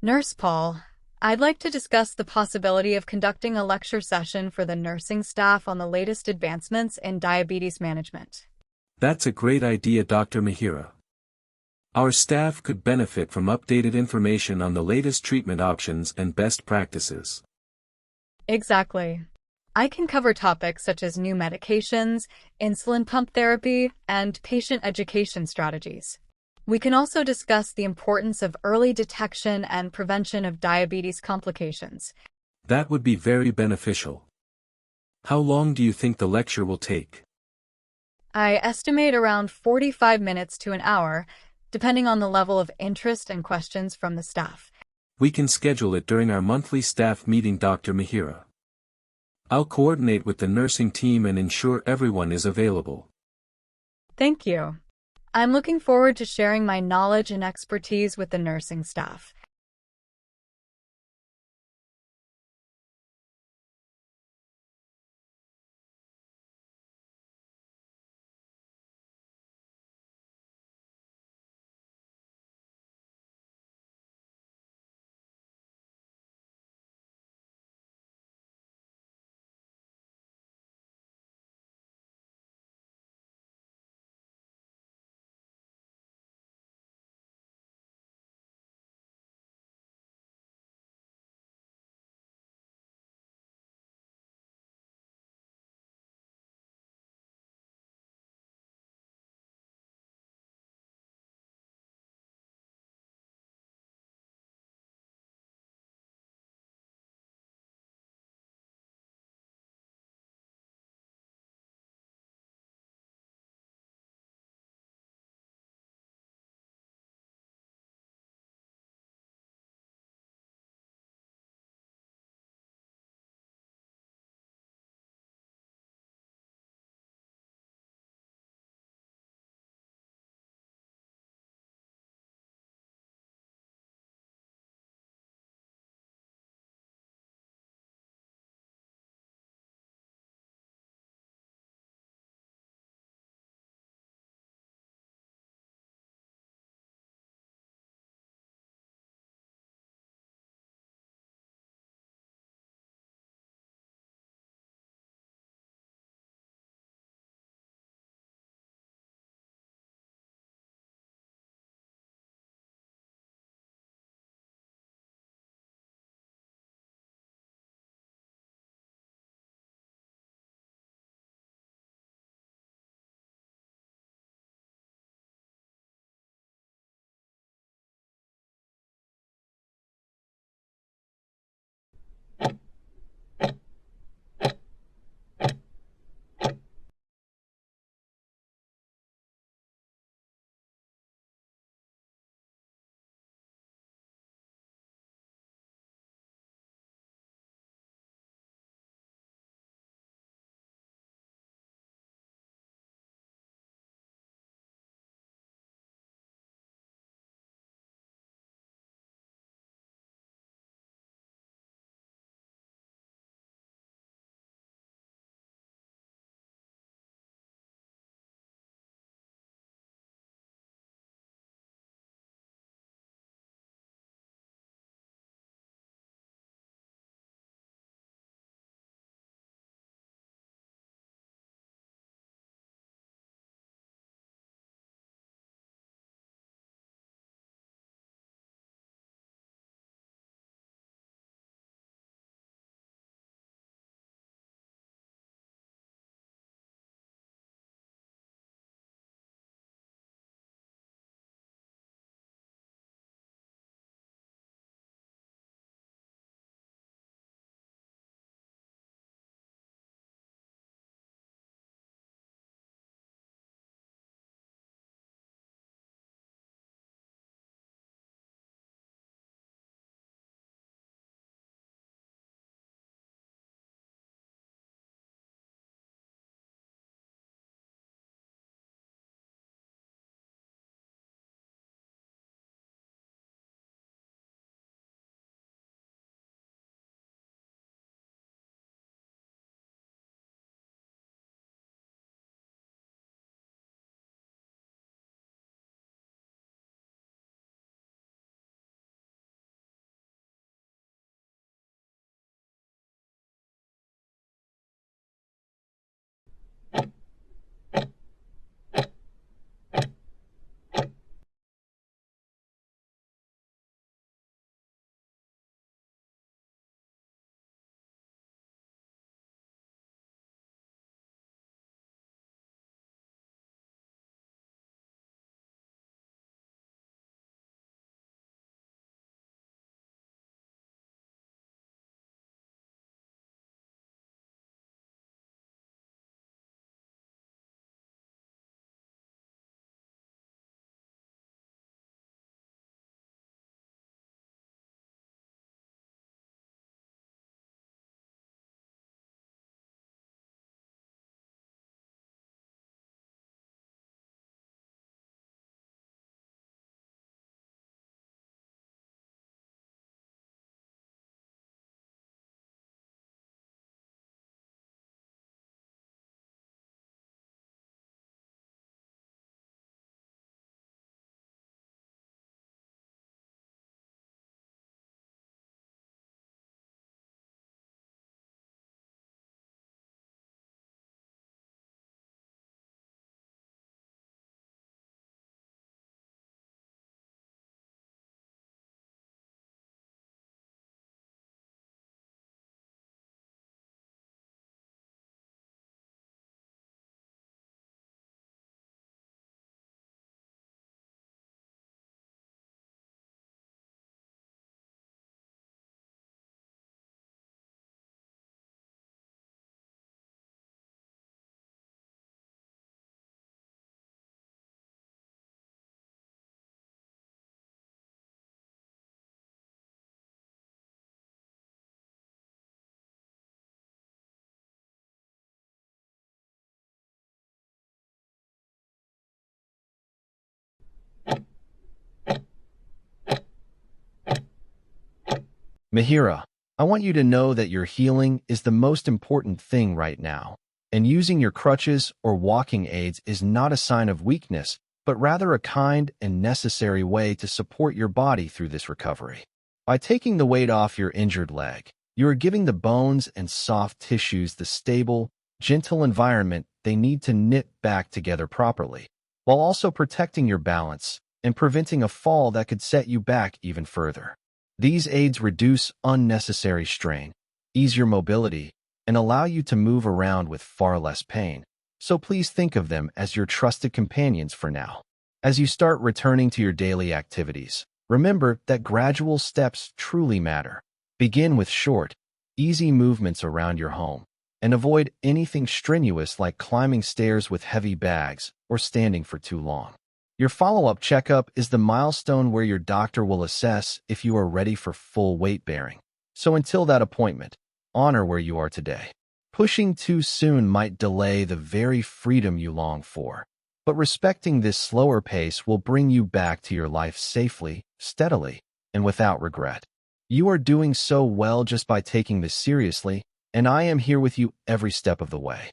Nurse Paul, I'd like to discuss the possibility of conducting a lecture session for the nursing staff on the latest advancements in diabetes management. That's a great idea, Dr. Mihira. Our staff could benefit from updated information on the latest treatment options and best practices. Exactly. I can cover topics such as new medications, insulin pump therapy, and patient education strategies. We can also discuss the importance of early detection and prevention of diabetes complications. That would be very beneficial. How long do you think the lecture will take? I estimate around 45 minutes to an hour, depending on the level of interest and questions from the staff. We can schedule it during our monthly staff meeting, Dr. Mihira. I'll coordinate with the nursing team and ensure everyone is available. Thank you. I'm looking forward to sharing my knowledge and expertise with the nursing staff. Mihira, I want you to know that your healing is the most important thing right now, and using your crutches or walking aids is not a sign of weakness, but rather a kind and necessary way to support your body through this recovery. By taking the weight off your injured leg, you are giving the bones and soft tissues the stable, gentle environment they need to knit back together properly, while also protecting your balance and preventing a fall that could set you back even further. These aids reduce unnecessary strain, ease your mobility, and allow you to move around with far less pain. So please think of them as your trusted companions for now. As you start returning to your daily activities, remember that gradual steps truly matter. Begin with short, easy movements around your home, and avoid anything strenuous like climbing stairs with heavy bags or standing for too long. Your follow-up checkup is the milestone where your doctor will assess if you are ready for full weight bearing. So until that appointment, honor where you are today. Pushing too soon might delay the very freedom you long for, but respecting this slower pace will bring you back to your life safely, steadily, and without regret. You are doing so well just by taking this seriously, and I am here with you every step of the way.